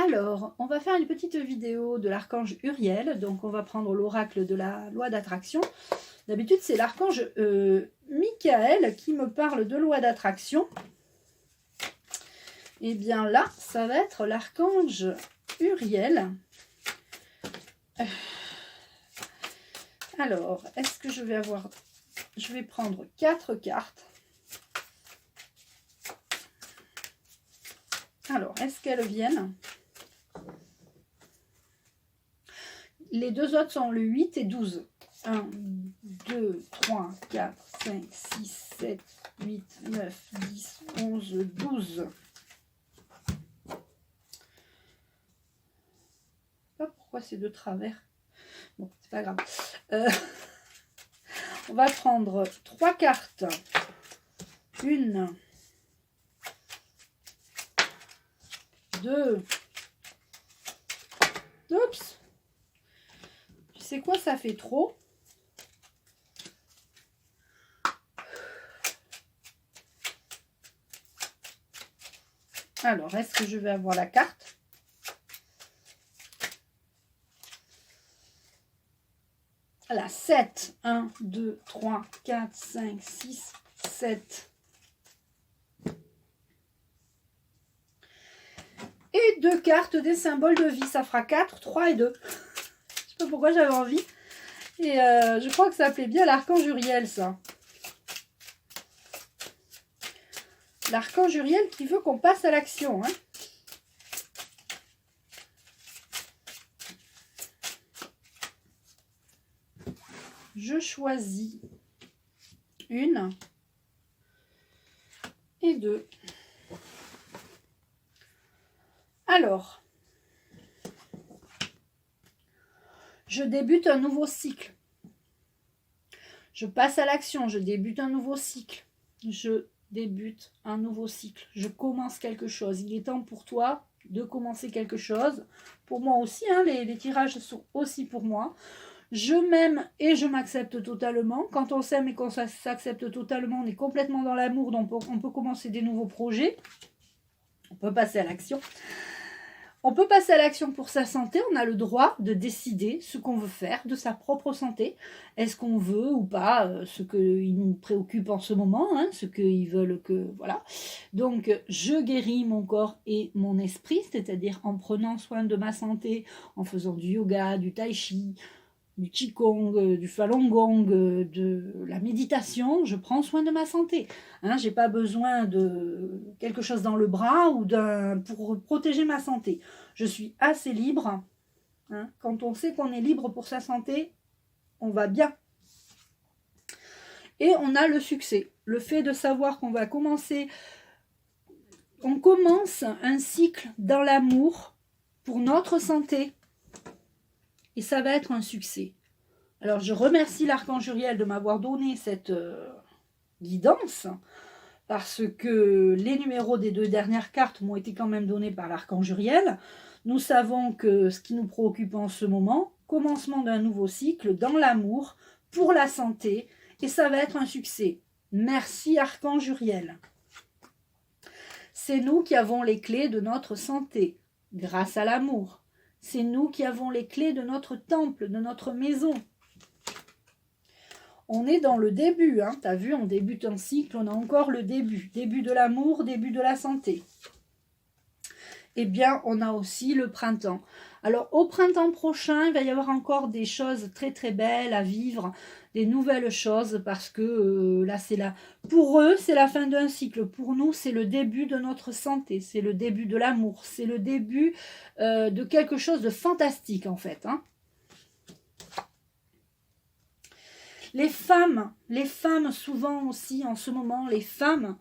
Alors, on va faire une petite vidéo de l'archange Uriel. Donc, on va prendre l'oracle de la loi d'attraction. D'habitude, c'est l'archange Michael qui me parle de loi d'attraction. Et bien là, ça va être l'archange Uriel. Alors, est-ce que je vais avoir... Je vais prendre 4 cartes. Alors, est-ce qu'elles viennent? Les deux autres sont le 8 et 12. 1, 2, 3, 4, 5, 6, 7, 8, 9, 10, 11, 12. Pas pourquoi c'est de travers. Bon, c'est pas grave. On va prendre 3 cartes. Une, 2. Oups. Tu sais quoi, ça fait trop. Alors, est-ce que je vais avoir la carte? La 7. 1, 2, 3, 4, 5, 6, 7. Et 2 cartes des symboles de vie. Ça fera 4, 3 et 2. Je sais pas pourquoi j'avais envie. Et je crois que ça plaît bien l'archange Uriel, ça. L'archange Uriel qui veut qu'on passe à l'action. Hein. Je choisis une et 2. Alors, je débute un nouveau cycle. Je passe à l'action, je débute un nouveau cycle. Je débute un nouveau cycle. Je commence quelque chose. Il est temps pour toi de commencer quelque chose. Pour moi aussi, hein, les tirages sont aussi pour moi. Je m'aime et je m'accepte totalement. Quand on s'aime et qu'on s'accepte totalement, on est complètement dans l'amour, donc on peut commencer des nouveaux projets. On peut passer à l'action. On peut passer à l'action pour sa santé. On a le droit de décider ce qu'on veut faire de sa propre santé. Est-ce qu'on veut ou pas ce qui nous préoccupe en ce moment, hein, ce qu'ils veulent que... Voilà. Donc, je guéris mon corps et mon esprit, c'est-à-dire en prenant soin de ma santé, en faisant du yoga, du tai chi, du qigong, du falun gong, de la méditation, je prends soin de ma santé. Hein, j'ai pas besoin de quelque chose dans le bras ou pour protéger ma santé. Je suis assez libre. Hein, quand on sait qu'on est libre pour sa santé, on va bien. Et on a le succès. Le fait de savoir qu'on va commencer... On commence un cycle dans l'amour pour notre santé. Et ça va être un succès. Alors, je remercie l'archange Uriel de m'avoir donné cette guidance, parce que les numéros des 2 dernières cartes m'ont été quand même donnés par l'archange Uriel. Nous savons que ce qui nous préoccupe en ce moment, commencement d'un nouveau cycle dans l'amour, pour la santé, et ça va être un succès. Merci archange Uriel. C'est nous qui avons les clés de notre santé, grâce à l'amour. C'est nous qui avons les clés de notre temple, de notre maison. On est dans le début, hein. Tu as vu, on débute un cycle, on a encore le début. Début de l'amour, début de la santé. Eh bien, on a aussi le printemps. Alors, au printemps prochain, il va y avoir encore des choses très très belles à vivre, des nouvelles choses, parce que là, c'est là. Pour eux, c'est la fin d'un cycle. Pour nous, c'est le début de notre santé, c'est le début de l'amour, c'est le début de quelque chose de fantastique, en fait. Hein. Les femmes souvent aussi, en ce moment, les femmes,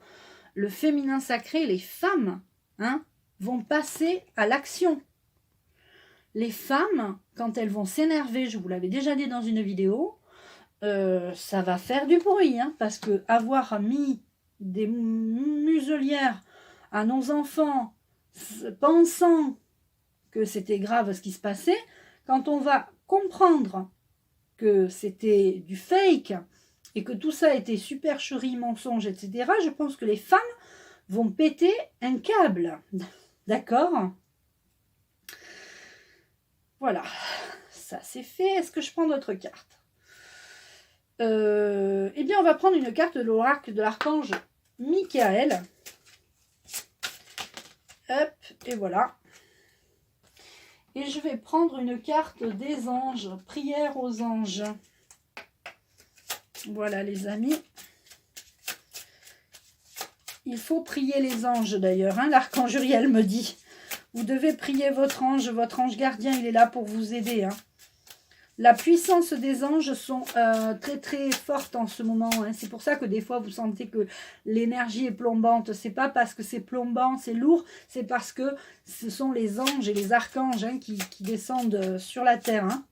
le féminin sacré, les femmes, hein, vont passer à l'action. Les femmes, quand elles vont s'énerver, je vous l'avais déjà dit dans une vidéo, ça va faire du bruit, hein, parce que avoir mis des muselières à nos enfants, pensant que c'était grave ce qui se passait, quand on va comprendre que c'était du fake et que tout ça était supercherie, mensonge, etc., je pense que les femmes vont péter un câble. D'accord ? Voilà, ça c'est fait. Est-ce que je prends d'autres cartes? Eh bien, on va prendre une carte de l'oracle de l'archange Michael. Hop, et voilà. Et je vais prendre une carte des anges, prière aux anges. Voilà les amis. Il faut prier les anges d'ailleurs, hein, l'archange Uriel me dit. Vous devez prier votre ange gardien, il est là pour vous aider. Hein. La puissance des anges sont très très forte en ce moment. Hein. C'est pour ça que des fois vous sentez que l'énergie est plombante. C'est pas parce que c'est plombant, c'est lourd, c'est parce que ce sont les anges et les archanges hein, qui descendent sur la terre, hein,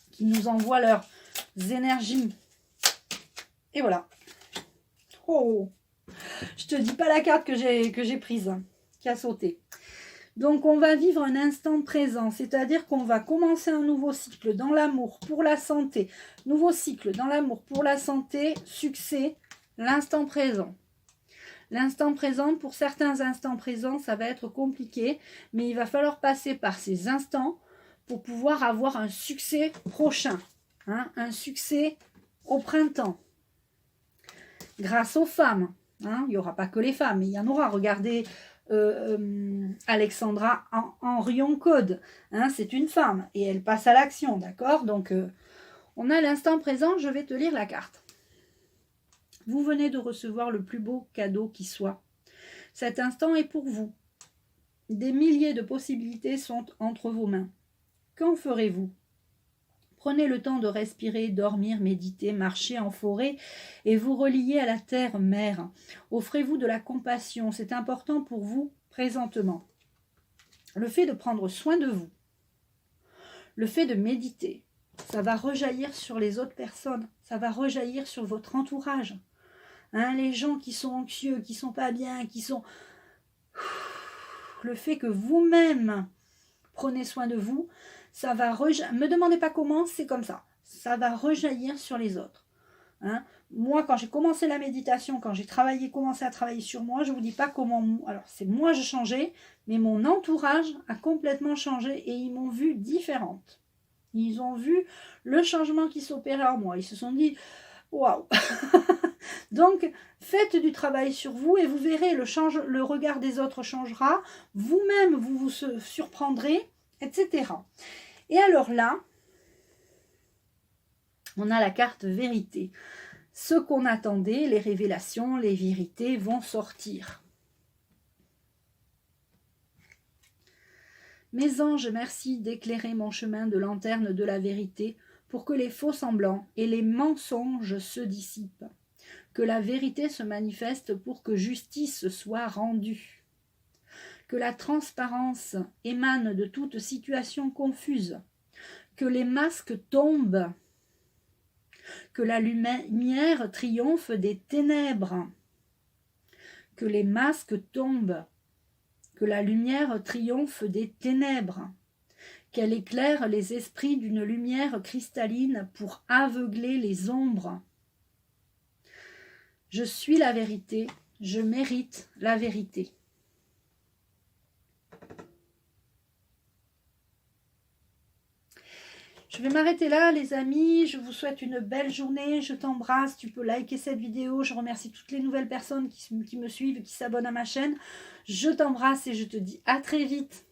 qui nous envoient leurs énergies. Et voilà. Oh, je te dis pas la carte que j'ai prise, hein, qui a sauté. Donc, on va vivre un instant présent, c'est-à-dire qu'on va commencer un nouveau cycle dans l'amour, pour la santé. Nouveau cycle dans l'amour, pour la santé, succès, l'instant présent. L'instant présent, pour certains instants présents, ça va être compliqué, mais il va falloir passer par ces instants pour pouvoir avoir un succès prochain, hein, un succès au printemps. Grâce aux femmes, hein, il n'y aura pas que les femmes, il y en aura, regardez... Alexandra Henrion Code, hein, c'est une femme et elle passe à l'action, d'accord? Donc on a l'instant présent, je vais te lire la carte. Vous venez de recevoir le plus beau cadeau qui soit. Cet instant est pour vous. Des milliers de possibilités sont entre vos mains. Qu'en ferez-vous? Prenez le temps de respirer, dormir, méditer, marcher en forêt et vous relier à la terre-mère. Offrez-vous de la compassion, c'est important pour vous présentement. Le fait de prendre soin de vous, le fait de méditer, ça va rejaillir sur les autres personnes, ça va rejaillir sur votre entourage. Hein, les gens qui sont anxieux, qui sont pas bien, qui sont... Le fait que vous-même prenez soin de vous, ça va rejaillir. Me demandez pas comment, c'est comme ça. Ça va rejaillir sur les autres. Hein. Moi, quand j'ai commencé la méditation, quand j'ai commencé à travailler sur moi, je ne vous dis pas comment... Alors, c'est moi, je changeais, mais mon entourage a complètement changé et ils m'ont vue différente. Ils ont vu le changement qui s'opérait en moi. Ils se sont dit, waouh. Donc, faites du travail sur vous et vous verrez, le regard des autres changera. Vous-même, vous vous surprendrez, etc. Et alors là, on a la carte vérité. Ce qu'on attendait, les révélations, les vérités vont sortir. Mes anges, merci d'éclairer mon chemin de lanterne de la vérité pour que les faux semblants et les mensonges se dissipent. Que la vérité se manifeste pour que justice soit rendue. Que la transparence émane de toute situation confuse. Que les masques tombent. Que la lumière triomphe des ténèbres. Que les masques tombent. Que la lumière triomphe des ténèbres. Qu'elle éclaire les esprits d'une lumière cristalline pour aveugler les ombres. Je suis la vérité, je mérite la vérité. Je vais m'arrêter là les amis, je vous souhaite une belle journée, je t'embrasse, tu peux liker cette vidéo, je remercie toutes les nouvelles personnes qui me suivent, qui s'abonnent à ma chaîne. Je t'embrasse et je te dis à très vite.